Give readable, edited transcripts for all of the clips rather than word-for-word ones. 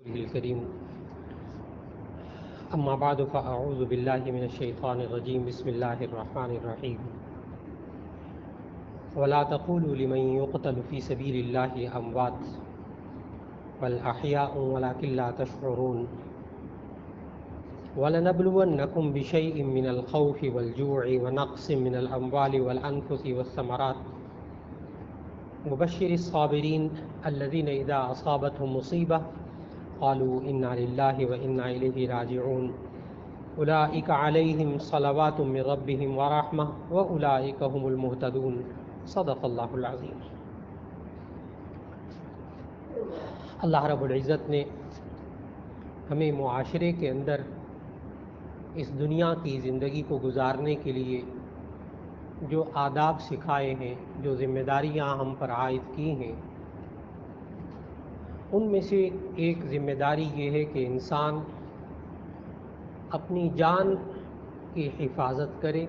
الكريم أما بعد فأعوذ بالله من الشيطان الرجيم بسم الله الرحمن الرحيم ولا تقولوا لمن يقتل في سبيل الله أموات بل أحياء ولكن لا تشعرون ولنبلونكم بشيء من الخوف والجوع ونقص من الأموال والأنفس والثمرات وبشر الصابرين الذين إذا أصابتهم مصيبة قالوا إنا لله وإنا إليه راجعون أولئك عليهم صلوات من ربهم ورحمة وأولئك هم المهتدون صدق اللہ العظیم۔ اللہ رب العزت نے ہمیں معاشرے کے اندر اس دنیا کی زندگی کو گزارنے کے لیے جو آداب سکھائے ہیں، جو ذمہ داریاں ہم پر عائد کی ہیں، ان میں سے ایک ذمہ داری یہ ہے کہ انسان اپنی جان کی حفاظت کرے،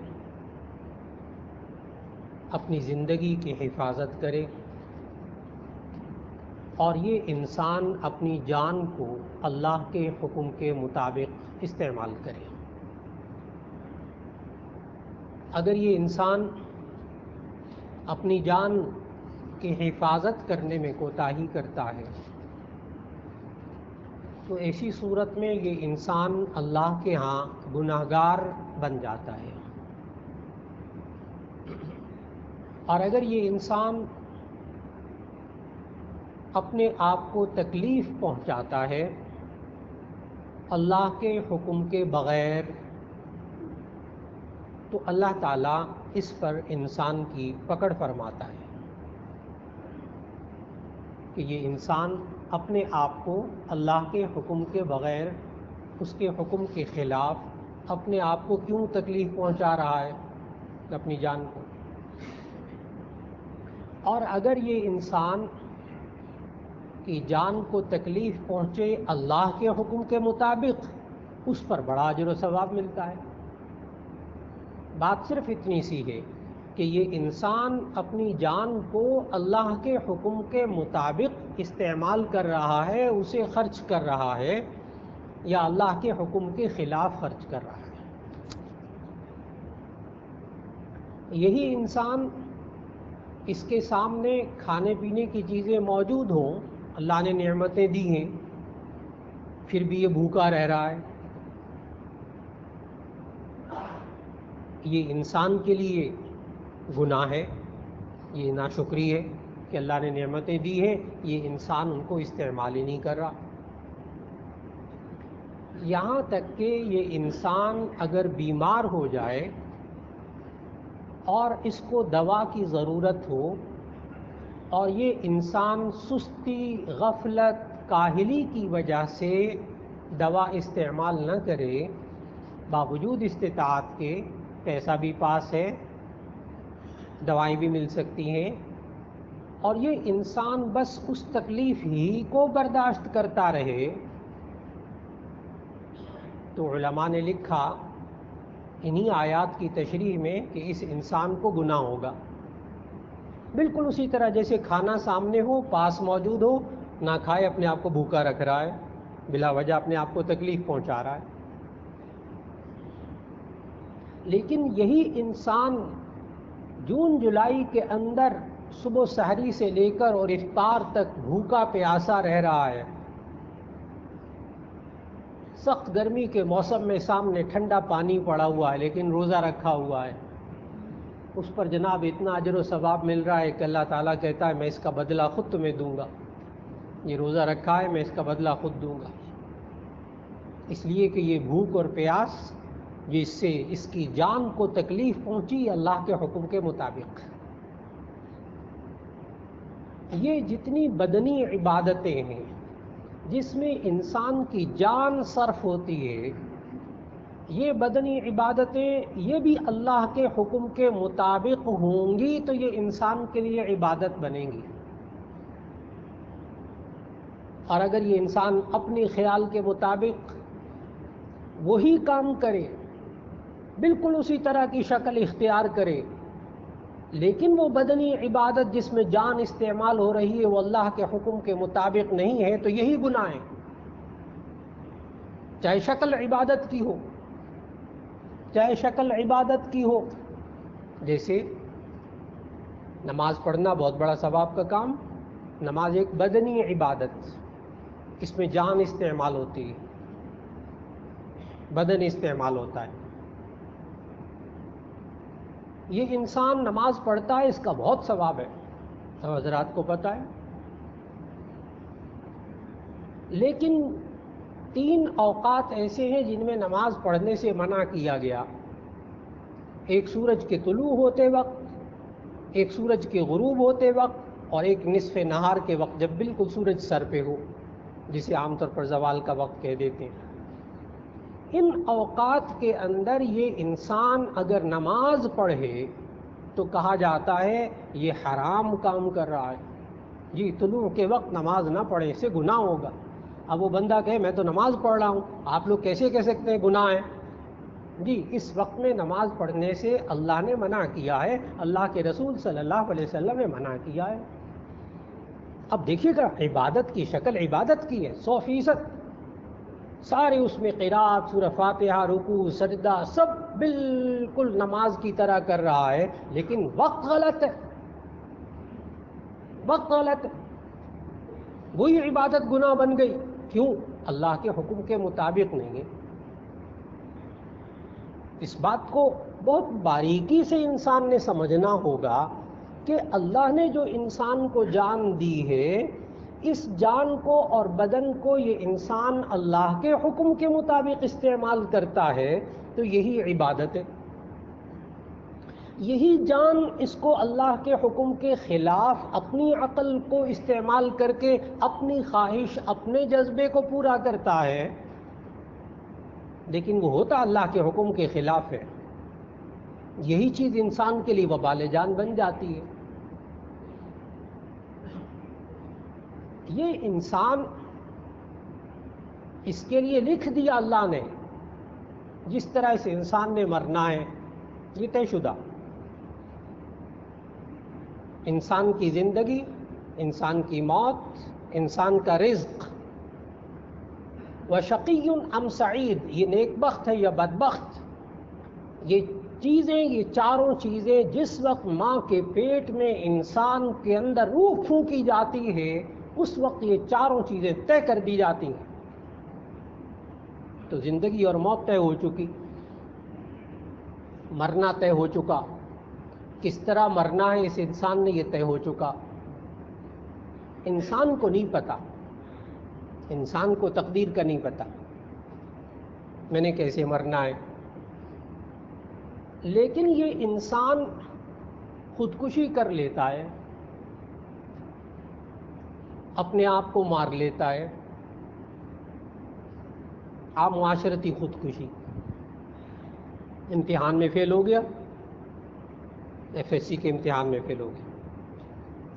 اپنی زندگی کی حفاظت کرے، اور یہ انسان اپنی جان کو اللہ کے حکم کے مطابق استعمال کرے۔ اگر یہ انسان اپنی جان کی حفاظت کرنے میں کوتاہی کرتا ہے تو ایسی صورت میں یہ انسان اللہ کے ہاں گناہگار بن جاتا ہے، اور اگر یہ انسان اپنے آپ کو تکلیف پہنچاتا ہے اللہ کے حکم کے بغیر تو اللہ تعالیٰ اس پر انسان کی پکڑ فرماتا ہے کہ یہ انسان اپنے آپ کو اللہ کے حکم کے بغیر، اس کے حکم کے خلاف اپنے آپ کو کیوں تکلیف پہنچا رہا ہے اپنی جان کو۔ اور اگر یہ انسان کی جان کو تکلیف پہنچے اللہ کے حکم کے مطابق، اس پر بڑا اجر و ثواب ملتا ہے۔ بات صرف اتنی سی ہے کہ یہ انسان اپنی جان کو اللہ کے حکم کے مطابق استعمال کر رہا ہے، اسے خرچ کر رہا ہے، یا اللہ کے حکم کے خلاف خرچ کر رہا ہے۔ یہی انسان اس کے سامنے کھانے پینے کی چیزیں موجود ہوں، اللہ نے نعمتیں دی ہیں، پھر بھی یہ بھوکا رہ رہا ہے، یہ انسان کے لیے گناہ ہے، یہ ناشکری ہے کہ اللہ نے نعمتیں دی ہیں، یہ انسان ان کو استعمال ہی نہیں کر رہا۔ یہاں تک کہ یہ انسان اگر بیمار ہو جائے اور اس کو دوا کی ضرورت ہو، اور یہ انسان سستی، غفلت، کاہلی کی وجہ سے دوا استعمال نہ کرے، باوجود استطاعت کے، پیسہ بھی پاس ہے، دوائیں بھی مل سکتی ہیں، اور یہ انسان بس اس تکلیف ہی کو برداشت کرتا رہے، تو علماء نے لکھا انہی آیات کی تشریح میں کہ اس انسان کو گناہ ہوگا۔ بالکل اسی طرح جیسے کھانا سامنے ہو، پاس موجود ہو، نہ کھائے، اپنے آپ کو بھوکا رکھ رہا ہے، بلا وجہ اپنے آپ کو تکلیف پہنچا رہا ہے۔ لیکن یہی انسان جون جولائی کے اندر صبح سحری سے لے کر اور افطار تک بھوکا پیاسا رہ رہا ہے، سخت گرمی کے موسم میں سامنے ٹھنڈا پانی پڑا ہوا ہے لیکن روزہ رکھا ہوا ہے، اس پر جناب اتنا اجر و ثواب مل رہا ہے کہ اللہ تعالیٰ کہتا ہے میں اس کا بدلہ خود تمہیں دوں گا، یہ روزہ رکھا ہے میں اس کا بدلہ خود دوں گا، اس لیے کہ یہ بھوک اور پیاس جس سے اس کی جان کو تکلیف پہنچی اللہ کے حکم کے مطابق۔ یہ جتنی بدنی عبادتیں ہیں جس میں انسان کی جان صرف ہوتی ہے، یہ بدنی عبادتیں یہ بھی اللہ کے حکم کے مطابق ہوں گی تو یہ انسان کے لیے عبادت بنیں گی، اور اگر یہ انسان اپنے خیال کے مطابق وہی کام کرے، بالکل اسی طرح کی شکل اختیار کرے، لیکن وہ بدنی عبادت جس میں جان استعمال ہو رہی ہے وہ اللہ کے حکم کے مطابق نہیں ہے، تو یہی گناہ ہے۔ چاہے شکل عبادت کی ہو، چاہے شکل عبادت کی ہو، جیسے نماز پڑھنا بہت بڑا ثواب کا کام. نماز ایک بدنی عبادت، اس میں جان استعمال ہوتی ہے، بدن استعمال ہوتا ہے. یہ انسان نماز پڑھتا ہے، اس کا بہت ثواب ہے، سب حضرات کو پتہ ہے. لیکن 3 اوقات ایسے ہیں جن میں نماز پڑھنے سے منع کیا گیا. ایک سورج کے طلوع ہوتے وقت، ایک سورج کے غروب ہوتے وقت، اور ایک نصف نہار کے وقت جب بالکل سورج سر پہ ہو، جسے عام طور پر زوال کا وقت کہہ دیتے ہیں. ان اوقات کے اندر یہ انسان اگر نماز پڑھے تو کہا جاتا ہے یہ حرام کام کر رہا ہے. جی طلوع کے وقت نماز نہ پڑھے، اس سے گناہ ہوگا. اب وہ بندہ کہے میں تو نماز پڑھ رہا ہوں، آپ لوگ کیسے کہہ سکتے ہیں گناہ ہے؟ جی اس وقت میں نماز پڑھنے سے اللہ نے منع کیا ہے، اللہ کے رسول صلی اللہ علیہ وسلم نے منع کیا ہے. اب دیکھیے گا عبادت کی شکل عبادت کی ہے 100%، سارے اس میں قرات، سورہ فاتحہ، رکوع، سجدہ سب بالکل نماز کی طرح کر رہا ہے، لیکن وقت غلط ہے، وقت غلط ہے. وہی عبادت گناہ بن گئی. کیوں؟ اللہ کے حکم کے مطابق نہیں ہے. اس بات کو بہت باریکی سے انسان نے سمجھنا ہوگا کہ اللہ نے جو انسان کو جان دی ہے، اس جان کو اور بدن کو یہ انسان اللہ کے حکم کے مطابق استعمال کرتا ہے تو یہی عبادت ہے. یہی جان اس کو اللہ کے حکم کے خلاف اپنی عقل کو استعمال کر کے اپنی خواہش، اپنے جذبے کو پورا کرتا ہے، لیکن وہ ہوتا اللہ کے حکم کے خلاف ہے. یہی چیز انسان کے لیے وبال جان بن جاتی ہے. یہ انسان اس کے لیے لکھ دیا اللہ نے، جس طرح اس انسان نے مرنا ہے یہ طے شدہ. انسان کی زندگی، انسان کی موت، انسان کا رزق، وَشَقِيٌّ أَمْ سَعِيدٌ، یہ نیک بخت ہے یا بدبخت. یہ چیزیں، یہ چاروں چیزیں جس وقت ماں کے پیٹ میں انسان کے اندر روح پھونکی جاتی ہے اس وقت یہ چاروں چیزیں طے کر دی جاتی ہیں. تو زندگی اور موت طے ہو چکی، مرنا طے ہو چکا. کس طرح مرنا ہے اس انسان نے یہ طے ہو چکا. انسان کو نہیں پتا، انسان کو تقدیر کا نہیں پتا میں نے کیسے مرنا ہے. لیکن یہ انسان خودکشی کر لیتا ہے، اپنے آپ کو مار لیتا ہے. آپ معاشرتی خودکشی، امتحان میں فیل ہو گیا، FSC کے امتحان میں فیل ہو گیا،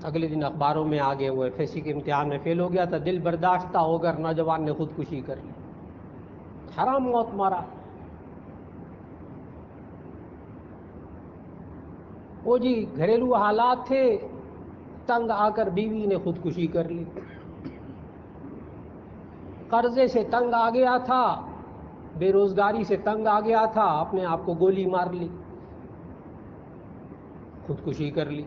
اگلے دن اخباروں میں آ گئے وہ FSC کے امتحان میں فیل ہو گیا تھا، دل برداشتہ ہو کر نوجوان نے خودکشی کر لی، حرام موت مارا. وہ جی گھریلو حالات تھے، تنگ آ کر بیوی نے خودکشی کر لی. قرضے سے تنگ آ گیا تھا، بے روزگاری سے تنگ آ گیا تھا، اپنے آپ کو گولی مار لی، خودکشی کر لی.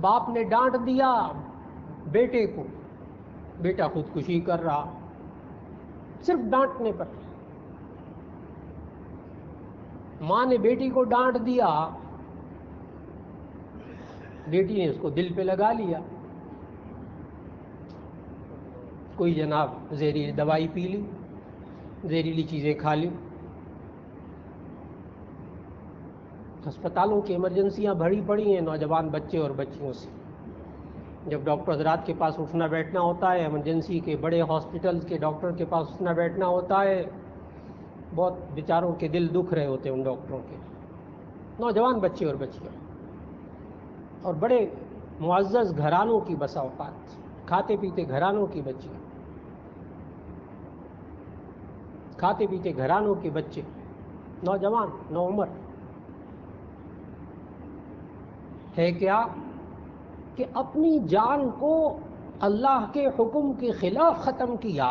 باپ نے ڈانٹ دیا بیٹے کو، بیٹا خودکشی کر رہا صرف ڈانٹنے پر. ماں نے بیٹی کو ڈانٹ دیا، بیٹی نے اس کو دل پہ لگا لیا، کوئی جناب زہریلی دوائی پی لی، زہریلی چیزیں کھا لی. ہسپتالوں کی ایمرجنسیاں بھری پڑی ہیں نوجوان بچے اور بچیوں سے. جب ڈاکٹر حضرات کے پاس اٹھنا بیٹھنا ہوتا ہے، ایمرجنسی کے بڑے ہاسپٹلز کے ڈاکٹر کے پاس اٹھنا بیٹھنا ہوتا ہے، بہت بیچاروں کے دل دکھ رہے ہوتے ہیں ان ڈاکٹروں کے. نوجوان بچے اور بچیاں اور بڑے معزز گھرانوں کی بسا اوقات، کھاتے پیتے گھرانوں کی بچیاں، کھاتے پیتے گھرانوں کے بچے، نوجوان نوعمر. ہے کیا کہ اپنی جان کو اللہ کے حکم کے خلاف ختم کیا.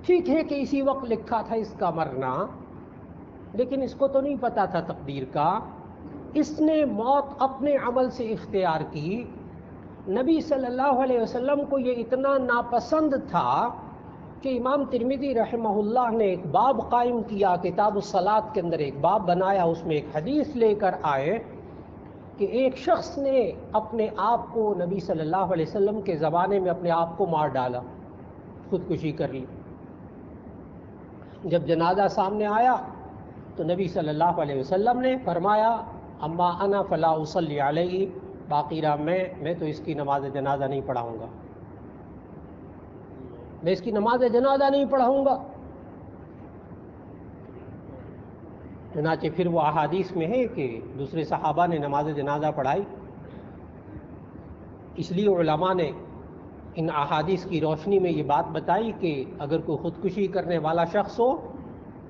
ٹھیک ہے کہ اسی وقت لکھا تھا اس کا مرنا، لیکن اس کو تو نہیں پتا تھا تقدیر کا. اس نے موت اپنے عمل سے اختیار کی. نبی صلی اللہ علیہ وسلم کو یہ اتنا ناپسند تھا کہ امام ترمذی رحمہ اللہ نے ایک باب قائم کیا، کتاب الصلاۃ کے اندر ایک باب بنایا، اس میں ایک حدیث لے کر آئے کہ ایک شخص نے اپنے آپ کو نبی صلی اللہ علیہ وسلم کے زمانے میں اپنے آپ کو مار ڈالا، خودکشی کر لی. جب جنازہ سامنے آیا تو نبی صلی اللہ علیہ وسلم نے فرمایا اما انا فلا اصلی علیہ، باقی رہا میں تو اس کی نماز جنازہ نہیں پڑھاؤں گا، میں اس کی نماز جنازہ نہیں پڑھاؤں گا. چنانچہ پھر وہ احادیث میں ہے کہ دوسرے صحابہ نے نماز جنازہ پڑھائی. اس لیے علماء نے ان احادیث کی روشنی میں یہ بات بتائی کہ اگر کوئی خودکشی کرنے والا شخص ہو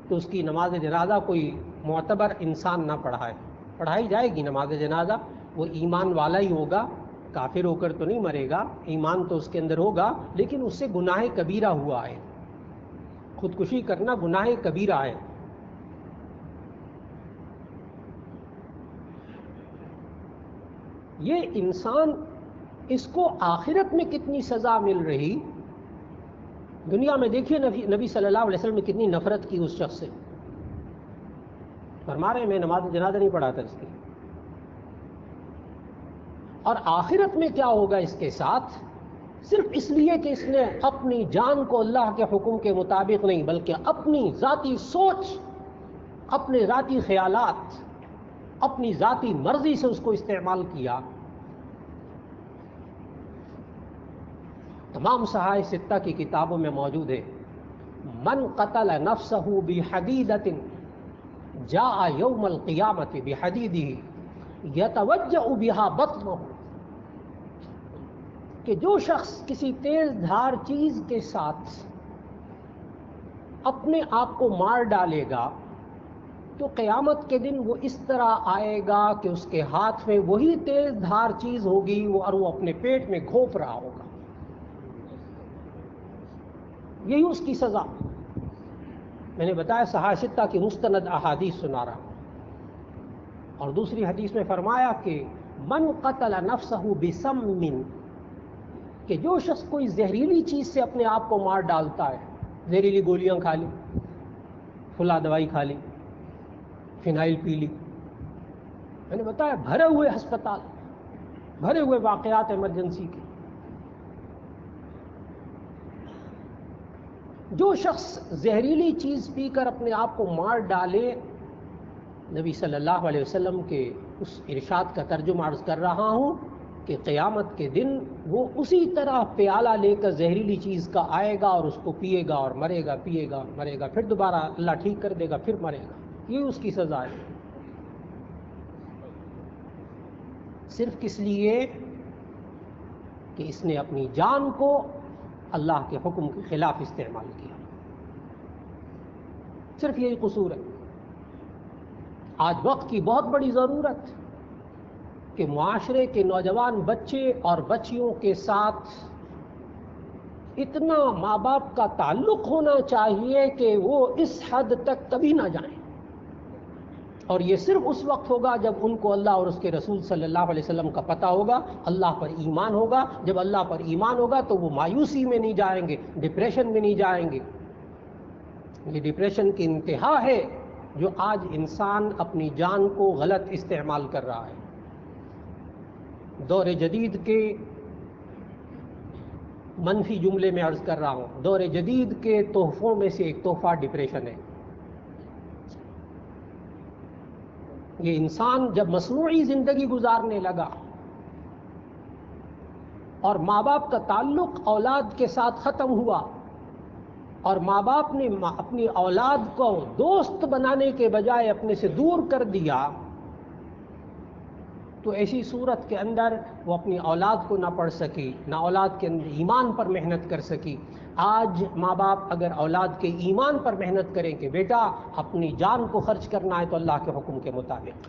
تو اس کی نماز جنازہ کوئی معتبر انسان نہ پڑھائے. پڑھائی جائے گی نماز جنازہ، وہ ایمان والا ہی ہوگا، کافر ہو کر تو نہیں مرے گا، ایمان تو اس کے اندر ہوگا، لیکن اس سے گناہ کبیرہ ہوا ہے. خودکشی کرنا گناہ کبیرہ ہے. یہ انسان، اس کو آخرت میں کتنی سزا مل رہی. دنیا میں دیکھیے نبی صلی اللہ علیہ وسلم نے کتنی نفرت کی اس شخص سے. فرما رہے ہیں میں نماز جنازہ نہیں پڑھاتا اس کی. اور آخرت میں کیا ہوگا اس کے ساتھ؟ صرف اس لیے کہ اس نے اپنی جان کو اللہ کے حکم کے مطابق نہیں بلکہ اپنی ذاتی سوچ، اپنے ذاتی خیالات، اپنی ذاتی مرضی سے اس کو استعمال کیا. تمام صحائف ستہ کی کتابوں میں موجود ہے من قتل نفسہ بحدیدۃ جاء یوم القیامۃ بحدیدہ یتوجع بها بطنہ، کہ جو شخص کسی تیز دھار چیز کے ساتھ اپنے آپ کو مار ڈالے گا تو قیامت کے دن وہ اس طرح آئے گا کہ اس کے ہاتھ میں وہی تیز دھار چیز ہوگی اور وہ اپنے پیٹ میں گھونپ رہا ہوگا. یہی اس کی سزا. میں نے بتایا صحائف ستہ کی مستند احادیث سنا رہا ہوں. اور دوسری حدیث میں فرمایا کہ من قتل نفسہ بسم، کہ جو شخص کوئی زہریلی چیز سے اپنے آپ کو مار ڈالتا ہے، زہریلی گولیاں کھا لی، فلاں دوائی کھا لی، فینائل پی لی. میں نے بتایا بھرے ہوئے ہسپتال، بھرے ہوئے واقعات ایمرجنسی کے. جو شخص زہریلی چیز پی کر اپنے آپ کو مار ڈالے، نبی صلی اللہ علیہ وسلم کے اس ارشاد کا ترجمہ عرض کر رہا ہوں کہ قیامت کے دن وہ اسی طرح پیالہ لے کر زہریلی چیز کا آئے گا اور اس کو پیے گا اور مرے گا، پیے گا مرے گا، پھر دوبارہ اللہ ٹھیک کر دے گا، پھر مرے گا. یہ اس کی سزا ہے. صرف کس لیے کہ اس نے اپنی جان کو اللہ کے حکم کے خلاف استعمال کیا. صرف یہی قصور ہے. آج وقت کی بہت بڑی ضرورت کہ معاشرے کے نوجوان بچے اور بچیوں کے ساتھ اتنا ماں باپ کا تعلق ہونا چاہیے کہ وہ اس حد تک کبھی نہ جائیں. اور یہ صرف اس وقت ہوگا جب ان کو اللہ اور اس کے رسول صلی اللہ علیہ وسلم کا پتہ ہوگا، اللہ پر ایمان ہوگا. جب اللہ پر ایمان ہوگا تو وہ مایوسی میں نہیں جائیں گے، ڈپریشن میں نہیں جائیں گے. یہ ڈپریشن کی انتہا ہے جو آج انسان اپنی جان کو غلط استعمال کر رہا ہے. دور جدید کے منفی جملے میں عرض کر رہا ہوں، دور جدید کے تحفوں میں سے ایک تحفہ ڈپریشن ہے. یہ انسان جب مصنوعی زندگی گزارنے لگا اور ماں باپ کا تعلق اولاد کے ساتھ ختم ہوا اور ماں باپ نے اپنی اولاد کو دوست بنانے کے بجائے اپنے سے دور کر دیا، تو ایسی صورت کے اندر وہ اپنی اولاد کو نہ پڑھ سکی، نہ اولاد کے اندر ایمان پر محنت کر سکی. آج ماں باپ اگر اولاد کے ایمان پر محنت کریں کہ بیٹا اپنی جان کو خرچ کرنا ہے تو اللہ کے حکم کے مطابق،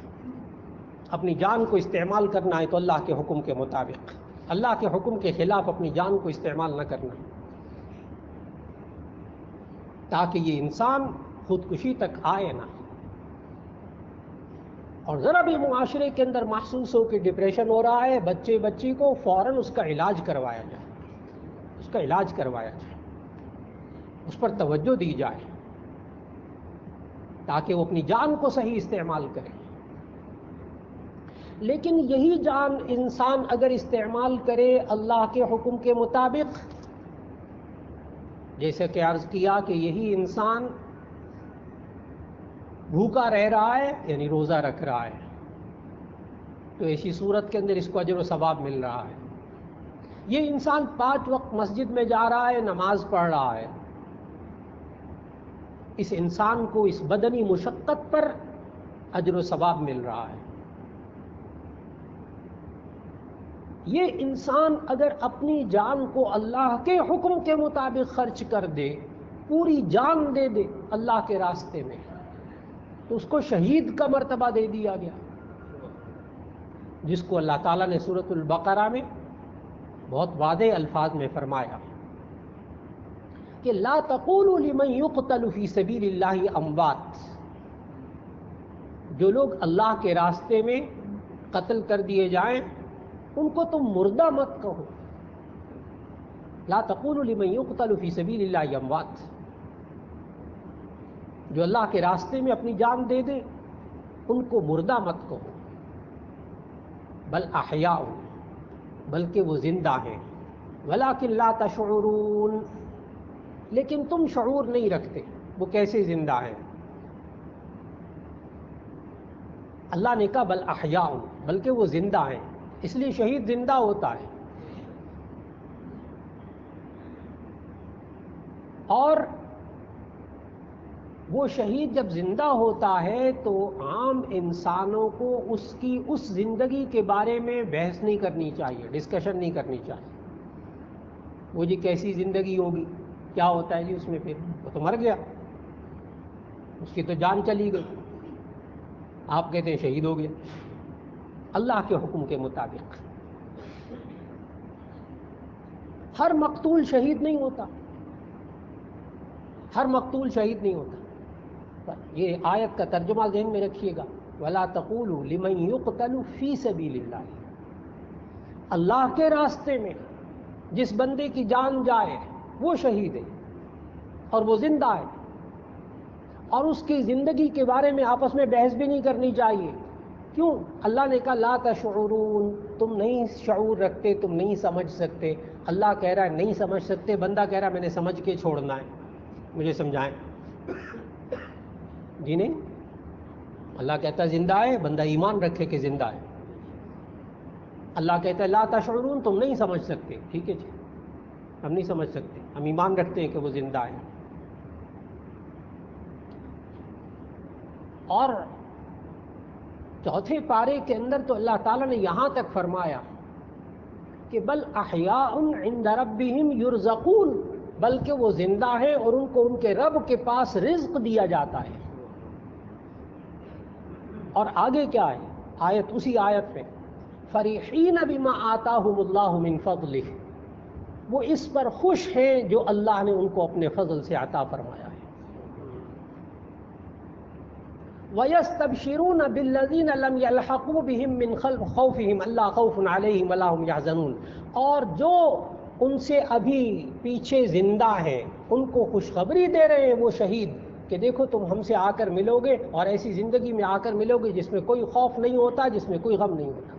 اپنی جان کو استعمال کرنا ہے تو اللہ کے حکم کے مطابق، اللہ کے حکم کے خلاف اپنی جان کو استعمال نہ کرنا، تاکہ یہ انسان خودکشی تک آئے نہ، اور ذرا بھی معاشرے کے اندر محسوس ہو کہ ڈپریشن ہو رہا ہے بچی کو، فوراً اس کا علاج کروایا جائے، اس کا علاج کروایا جائے، اس پر توجہ دی جائے تاکہ وہ اپنی جان کو صحیح استعمال کرے۔ لیکن یہی جان انسان اگر استعمال کرے اللہ کے حکم کے مطابق، جیسے کہ عرض کیا کہ یہی انسان بھوکا رہ رہا ہے یعنی روزہ رکھ رہا ہے، تو ایسی صورت کے اندر اس کو اجر و ثواب مل رہا ہے۔ یہ انسان 5 وقت مسجد میں جا رہا ہے، نماز پڑھ رہا ہے، اس انسان کو اس بدنی مشقت پر اجر و ثواب مل رہا ہے۔ یہ انسان اگر اپنی جان کو اللہ کے حکم کے مطابق خرچ کر دے، پوری جان دے دے اللہ کے راستے میں، تو اس کو شہید کا مرتبہ دے دیا گیا، جس کو اللہ تعالیٰ نے سورۃ البقرہ میں بہت واضح الفاظ میں فرمایا کہ لا تقولوا لمن يقتل في سبيل الله اموات، جو لوگ اللہ کے راستے میں قتل کر دیے جائیں ان کو تم مردہ مت کہو، لا تقولوا لمن يقتل في سبيل الله اموات، جو اللہ کے راستے میں اپنی جان دے دے ان کو مردہ مت کہو، بل احیاء، بلکہ وہ زندہ ہیں، ولکن لا تشعرون، لیکن تم شعور نہیں رکھتے وہ کیسے زندہ ہیں۔ اللہ نے کہا بل احیاء، بلکہ وہ زندہ ہیں، اس لیے شہید زندہ ہوتا ہے۔ اور وہ شہید جب زندہ ہوتا ہے تو عام انسانوں کو اس کی اس زندگی کے بارے میں بحث نہیں کرنی چاہیے، ڈسکشن نہیں کرنی چاہیے، وہ جی کیسی زندگی ہوگی، کیا ہوتا ہے جی اس میں، پھر وہ تو مر گیا، اس کی تو جان چلی گئی، آپ کہتے ہیں شہید ہو گیا۔ اللہ کے حکم کے مطابق ہر مقتول شہید نہیں ہوتا، ہر مقتول شہید نہیں ہوتا۔ یہ آیت کا ترجمہ ذہن میں رکھیے گا، وَلَا تَقُولُوا لِمَن يُقْتَلُ فِي سَبِيلِ اللَّهِ، اللہ کے راستے میں جس بندے کی جان جائے وہ شہید ہے اور وہ زندہ ہے، اور اس کی زندگی کے بارے میں آپس میں بحث بھی نہیں کرنی چاہیے۔ کیوں؟ اللہ نے کہا لا تشعرون، تم نہیں شعور رکھتے، تم نہیں سمجھ سکتے۔ اللہ کہہ رہا ہے نہیں سمجھ سکتے، بندہ کہہ رہا ہے میں نے سمجھ کے چھوڑنا ہے، مجھے سمجھائیں۔ جی نہیں، اللہ کہتا ہے زندہ ہے، بندہ ایمان رکھے کہ زندہ ہے۔ اللہ کہتا ہے لا تشعرون، تم نہیں سمجھ سکتے، ٹھیک ہے جی، ہم نہیں سمجھ سکتے، ہم ایمان رکھتے ہیں کہ وہ زندہ ہے۔ اور چوتھے پارے کے اندر تو اللہ تعالیٰ نے یہاں تک فرمایا کہ بل احیاء عند ربہم یرزقون، بلکہ وہ زندہ ہیں اور ان کو ان کے رب کے پاس رزق دیا جاتا ہے۔ اور آگے کیا ہے آیت، اسی آیت میں فریحین بما آتاہم اللہ من فضلہ، وہ اس پر خوش ہیں جو اللہ نے ان کو اپنے فضل سے عطا فرمایا ہے۔ وَيَسْتَبْشِرُونَ بِالَّذِينَ لَمْ يَلْحَقُوا بِهِم مِّنْ خَوْفِهِمْ أَلَّا خَوْفٌ عَلَيْهِمْ وَلَا هُمْ يَحْزَنُونَ، اور جو ان سے ابھی پیچھے زندہ ہیں ان کو خوشخبری دے رہے ہیں وہ شہید کہ دیکھو تم ہم سے آ کر ملو گے اور ایسی زندگی میں آ کر ملو گے جس میں کوئی خوف نہیں ہوتا، جس میں کوئی غم نہیں ہوتا۔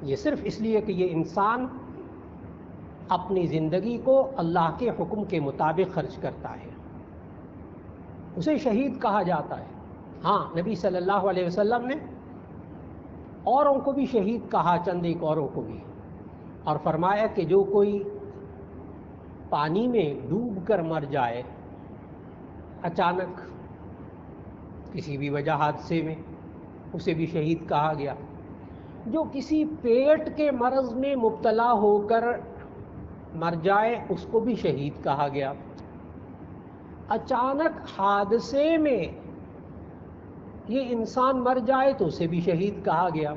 یہ صرف اس لیے کہ یہ انسان اپنی زندگی کو اللہ کے حکم کے مطابق خرچ کرتا ہے، اسے شہید کہا جاتا ہے۔ ہاں نبی صلی اللہ علیہ وسلم نے اوروں کو بھی شہید کہا، چند ایک اوروں کو بھی، اور فرمایا کہ جو کوئی پانی میں ڈوب کر مر جائے اچانک کسی بھی وجہ حادثے میں، اسے بھی شہید کہا گیا۔ جو کسی پیٹ کے مرض میں مبتلا ہو کر مر جائے اس کو بھی شہید کہا گیا۔ اچانک حادثے میں یہ انسان مر جائے تو اسے بھی شہید کہا گیا،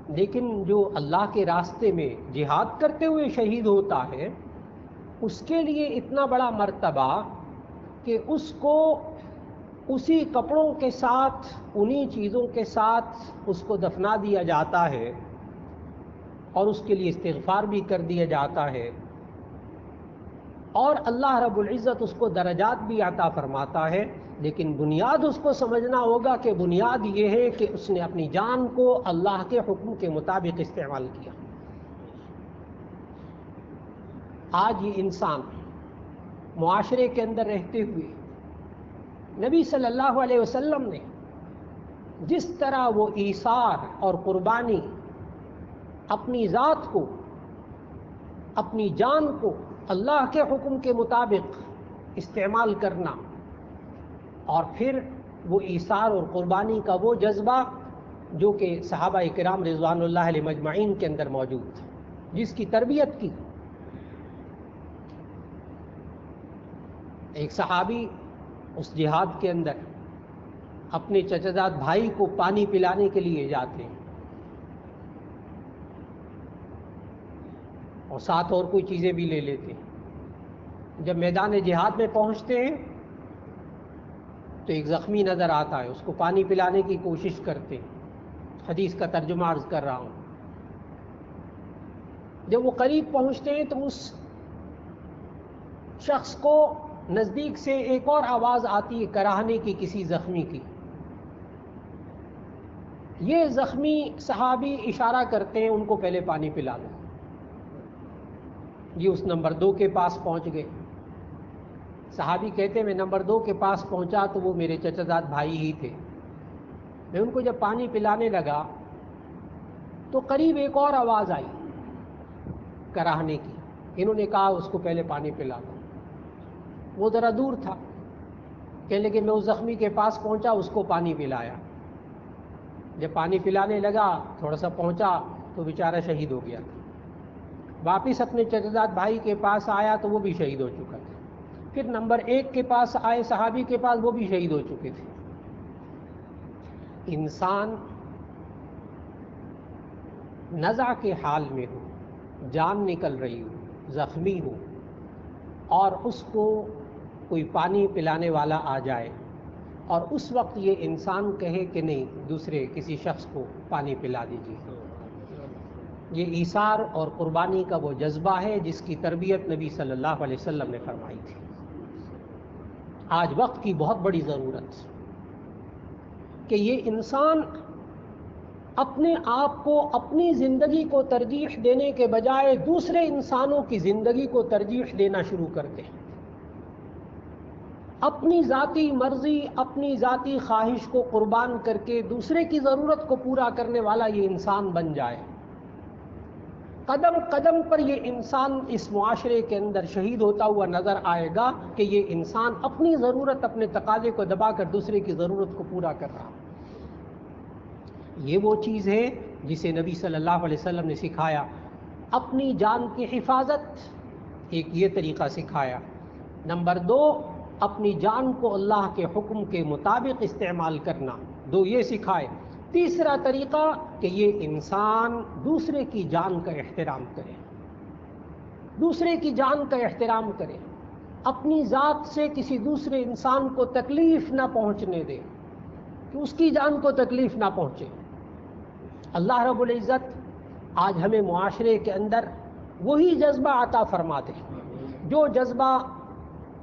لیکن جو اللہ کے راستے میں جہاد کرتے ہوئے شہید ہوتا ہے اس کے لیے اتنا بڑا مرتبہ کہ اس کو اسی کپڑوں کے ساتھ انہی چیزوں کے ساتھ اس کو دفنا دیا جاتا ہے اور اس کے لیے استغفار بھی کر دیا جاتا ہے، اور اللہ رب العزت اس کو درجات بھی عطا فرماتا ہے۔ لیکن بنیاد اس کو سمجھنا ہوگا کہ بنیاد یہ ہے کہ اس نے اپنی جان کو اللہ کے حکم کے مطابق استعمال کیا۔ آج یہ انسان معاشرے کے اندر رہتے ہوئے نبی صلی اللہ علیہ وسلم نے جس طرح وہ ایثار اور قربانی، اپنی ذات کو، اپنی جان کو اللہ کے حکم کے مطابق استعمال کرنا، اور پھر وہ ایثار اور قربانی کا وہ جذبہ جو کہ صحابہ کرام رضوان اللہ علیہ مجمعین کے اندر موجود تھا، جس کی تربیت کی۔ ایک صحابی اس جہاد کے اندر اپنے چچا بھائی کو پانی پلانے کے لیے جاتے ہیں اور ساتھ اور کوئی چیزیں بھی لے لیتے ہیں۔ جب میدان جہاد میں پہنچتے ہیں تو ایک زخمی نظر آتا ہے، اس کو پانی پلانے کی کوشش کرتے ہیں۔ حدیث کا ترجمہ عرض کر رہا ہوں۔ جب وہ قریب پہنچتے ہیں تو اس شخص کو نزدیک سے ایک اور آواز آتی ہے کراہنے کی، کسی زخمی کی۔ یہ زخمی صحابی اشارہ کرتے ہیں ان کو پہلے پانی پلا دو۔ یہ اس نمبر 2 کے پاس پہنچ گئے۔ صحابی کہتے ہیں میں نمبر 2 کے پاس پہنچا تو وہ میرے چچا زاد بھائی ہی تھے۔ میں ان کو جب پانی پلانے لگا تو قریب ایک اور آواز آئی کراہنے کی۔ انہوں نے کہا اس کو پہلے پانی پلا دو۔ وہ ذرا دور تھا، کہنے لگے میں اس زخمی کے پاس پہنچا، اس کو پانی پلایا۔ جب پانی پلانے لگا تھوڑا سا پہنچا تو بیچارہ شہید ہو گیا تھا۔ واپس اپنے چچا زاد بھائی کے پاس آیا تو وہ بھی شہید ہو چکا تھا۔ پھر نمبر 1 کے پاس آئے صحابی کے پاس، وہ بھی شہید ہو چکے تھے۔ انسان نزع کے حال میں ہو، جان نکل رہی ہو، زخمی ہو، اور اس کو کوئی پانی پلانے والا آ جائے اور اس وقت یہ انسان کہے کہ نہیں، دوسرے کسی شخص کو پانی پلا دیجیے، یہ ایثار اور قربانی کا وہ جذبہ ہے جس کی تربیت نبی صلی اللہ علیہ وسلم نے فرمائی تھی۔ آج وقت کی بہت بڑی ضرورت کہ یہ انسان اپنے آپ کو، اپنی زندگی کو ترجیح دینے کے بجائے دوسرے انسانوں کی زندگی کو ترجیح دینا شروع کر دے۔ اپنی ذاتی مرضی، اپنی ذاتی خواہش کو قربان کر کے دوسرے کی ضرورت کو پورا کرنے والا یہ انسان بن جائے۔ قدم قدم پر یہ انسان اس معاشرے کے اندر شہید ہوتا ہوا نظر آئے گا کہ یہ انسان اپنی ضرورت، اپنے تقاضے کو دبا کر دوسرے کی ضرورت کو پورا کر رہا۔ یہ وہ چیز ہے جسے نبی صلی اللہ علیہ وسلم نے سکھایا۔ اپنی جان کی حفاظت، ایک یہ طریقہ سکھایا۔ نمبر 2، اپنی جان کو اللہ کے حکم کے مطابق استعمال کرنا، 2 یہ سکھائے۔ تیسرا طریقہ کہ یہ انسان دوسرے کی جان کا احترام کرے، دوسرے کی جان کا احترام کرے، اپنی ذات سے کسی دوسرے انسان کو تکلیف نہ پہنچنے دے، کہ اس کی جان کو تکلیف نہ پہنچے۔ اللہ رب العزت آج ہمیں معاشرے کے اندر وہی جذبہ عطا فرما دے جو جذبہ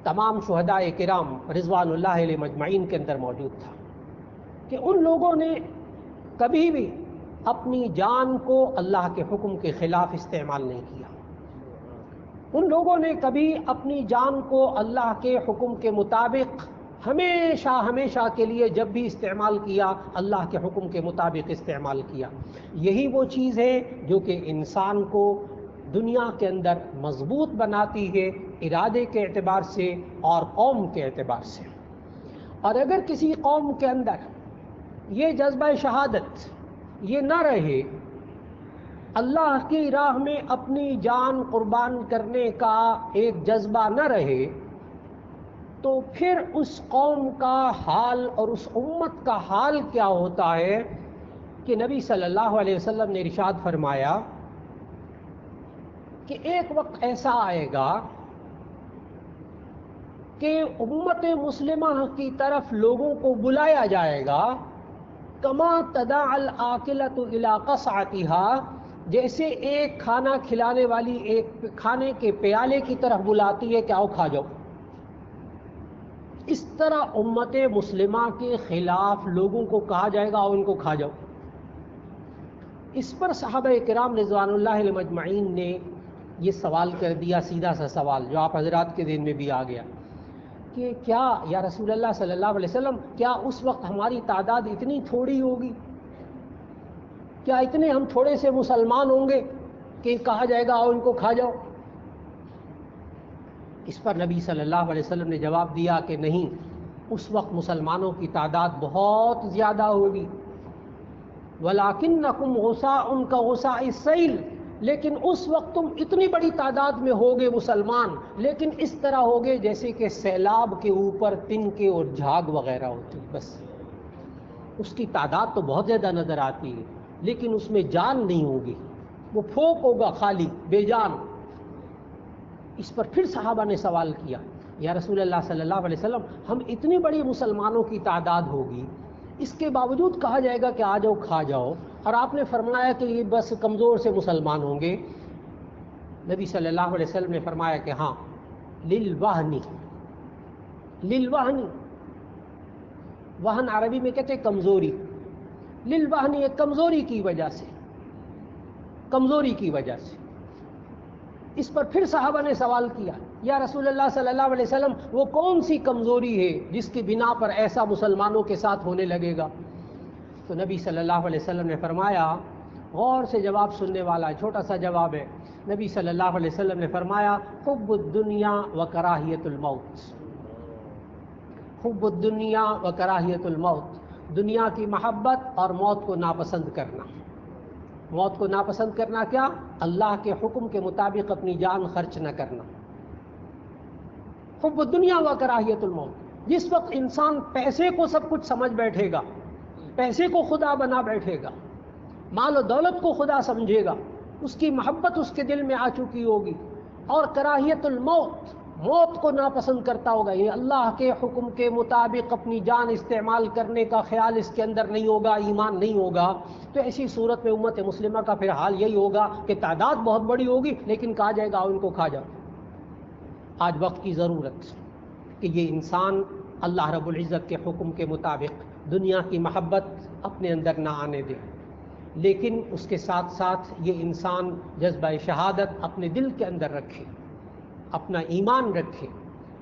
تمام شہداء کرام رضوان اللہ علیہ مجمعین کے اندر موجود تھا، کہ ان لوگوں نے کبھی بھی اپنی جان کو اللہ کے حکم کے خلاف استعمال نہیں کیا۔ ان لوگوں نے کبھی اپنی جان کو اللہ کے حکم کے مطابق ہمیشہ کے لیے جب بھی استعمال کیا، اللہ کے حکم کے مطابق استعمال کیا۔ یہی وہ چیز ہے جو کہ انسان کو دنیا کے اندر مضبوط بناتی ہے، ارادے کے اعتبار سے اور قوم کے اعتبار سے۔ اور اگر کسی قوم کے اندر یہ جذبہ شہادت یہ نہ رہے، اللہ کی راہ میں اپنی جان قربان کرنے کا ایک جذبہ نہ رہے، تو پھر اس قوم کا حال اور اس امت کا حال کیا ہوتا ہے کہ نبی صلی اللہ علیہ وسلم نے ارشاد فرمایا کہ ایک وقت ایسا آئے گا کہ امت مسلمہ کی طرف لوگوں کو بلایا جائے گا، کما تداع الآکلۃ الی قصعتها، جیسے ایک کھانا کھلانے والی ایک کھانے کے پیالے کی طرف بلاتی ہے کہ آؤ کھا جاؤ، اس طرح امت مسلمہ کے خلاف لوگوں کو کہا جائے گا آؤ ان کو کھا جاؤ۔ اس پر صحابہ کرام رضوان اللہ علیہم اجمعین نے یہ سوال کر دیا، سیدھا سا سوال جو آپ حضرات کے ذہن میں بھی آ گیا کہ کیا یا رسول اللہ صلی اللہ علیہ وسلم، کیا اس وقت ہماری تعداد اتنی تھوڑی ہوگی؟ کیا اتنے ہم تھوڑے سے مسلمان ہوں گے کہ کہا جائے گا آؤ ان کو کھا جاؤ؟ اس پر نبی صلی اللہ علیہ وسلم نے جواب دیا کہ نہیں، اس وقت مسلمانوں کی تعداد بہت زیادہ ہوگی، وَلَٰكِنَّكُمْ غُثَاءٌ كَغُثَاءِ السَّيْلِ، لیکن اس وقت تم اتنی بڑی تعداد میں ہوگے مسلمان، لیکن اس طرح ہوگے جیسے کہ سیلاب کے اوپر تنکے اور جھاگ وغیرہ ہوتی، بس اس کی تعداد تو بہت زیادہ نظر آتی ہے لیکن اس میں جان نہیں ہوگی، وہ پھونک ہوگا خالی بے جان۔ اس پر پھر صحابہ نے سوال کیا، یا رسول اللہ صلی اللہ علیہ وسلم، ہم اتنی بڑی مسلمانوں کی تعداد ہوگی، اس کے باوجود کہا جائے گا کہ آ جاؤ کھا جاؤ، اور آپ نے فرمایا کہ یہ بس کمزور سے مسلمان ہوں گے؟ نبی صلی اللہ علیہ وسلم نے فرمایا کہ ہاں، للوہنی، وہن عربی میں کہتے ہیں کمزوری، للوہنی، ایک کمزوری کی وجہ سے، کمزوری کی وجہ سے۔ اس پر پھر صحابہ نے سوال کیا، یا رسول اللہ صلی اللہ علیہ وسلم، وہ کون سی کمزوری ہے جس کی بنا پر ایسا مسلمانوں کے ساتھ ہونے لگے گا؟ تو نبی صلی اللہ علیہ وسلم نے فرمایا، غور سے جواب سننے والا چھوٹا سا جواب ہے، نبی صلی اللہ علیہ وسلم نے فرمایا، حب الدنیا و کراہیت الموت، حب الدنیا و کراہیت الموت، دنیا کی محبت اور موت کو ناپسند کرنا۔ موت کو ناپسند کرنا کیا؟ اللہ کے حکم کے مطابق اپنی جان خرچ نہ کرنا۔ حب الدنیا و کراہیت الموت، جس وقت انسان پیسے کو سب کچھ سمجھ بیٹھے گا، پیسے کو خدا بنا بیٹھے گا، مال و دولت کو خدا سمجھے گا، اس کی محبت اس کے دل میں آ چکی ہوگی، اور کراہیت الموت، موت کو ناپسند کرتا ہوگا، یہ اللہ کے حکم کے مطابق اپنی جان استعمال کرنے کا خیال اس کے اندر نہیں ہوگا، ایمان نہیں ہوگا، تو ایسی صورت میں امت مسلمہ کا پھر حال یہی ہوگا کہ تعداد بہت بڑی ہوگی لیکن کہا جائے گا ان کو کھا جاؤ۔ آج وقت کی ضرورت کہ یہ انسان اللہ رب العزت کے حکم کے مطابق دنیا کی محبت اپنے اندر نہ آنے دے، لیکن اس کے ساتھ ساتھ یہ انسان جذبہ شہادت اپنے دل کے اندر رکھے، اپنا ایمان رکھے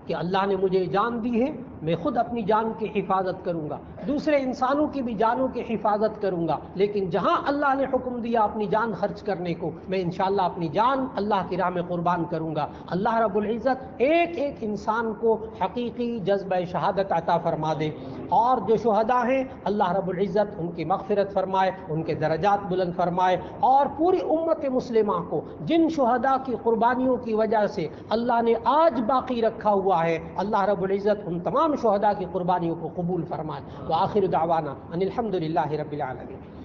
کہ اللہ نے مجھے جان دی ہے، میں خود اپنی جان کی حفاظت کروں گا، دوسرے انسانوں کی بھی جانوں کی حفاظت کروں گا، لیکن جہاں اللہ نے حکم دیا اپنی جان خرچ کرنے کو، میں انشاءاللہ اپنی جان اللہ کی راہ میں قربان کروں گا۔ اللہ رب العزت ایک ایک انسان کو حقیقی جذبہ شہادت عطا فرما دے، اور جو شہداء ہیں اللہ رب العزت ان کی مغفرت فرمائے، ان کے درجات بلند فرمائے، اور پوری امت مسلمہ کو جن شہداء کی قربانیوں کی وجہ سے اللہ نے آج باقی رکھا ہوا ہے، اللہ رب العزت ان تمام شہداء کی قربانیوں کو قبول فرمائے۔ وآخر دعوانا ان الحمد للہ رب العالمین۔